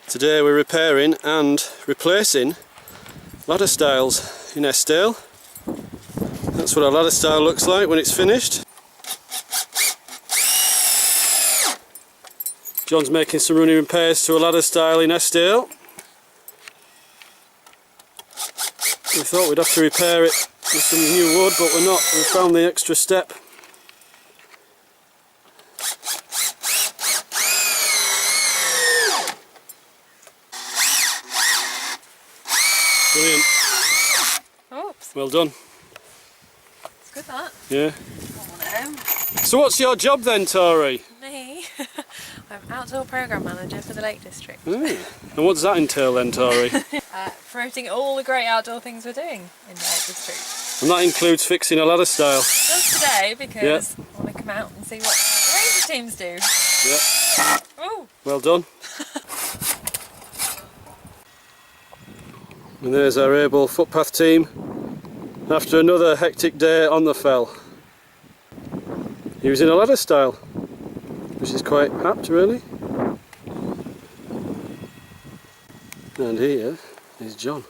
Today we're repairing and replacing ladder stiles in Eskdale. That's what our ladder stile looks like when it's finished. John's making some running repairs to a ladder stile in Eskdale. We thought we'd have to repair it with some new wood, but we're not. We found the extra step. Brilliant. Oops. Well done. It's good that. Yeah. Oh, So what's your job then, Tori? me? I'm outdoor programme manager for the Lake District. And what does that entail then, Tori? Promoting all the great outdoor things we're doing in the Lake District. And that includes fixing a ladder stile. Just today because I want to come out and see what the ranger teams do. Yeah. Ooh. Well done. And there's our able footpath team after another hectic day on the fell. Using a ladder stile, which is quite apt really. And here is John.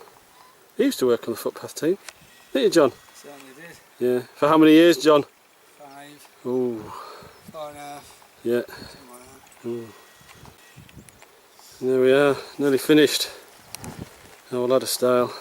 He used to work on the footpath team, didn't you, John? Certainly did. Yeah. For how many years, John? 5. Oh. 4.5. Yeah. Something like that. And there we are, nearly finished our ladder stile.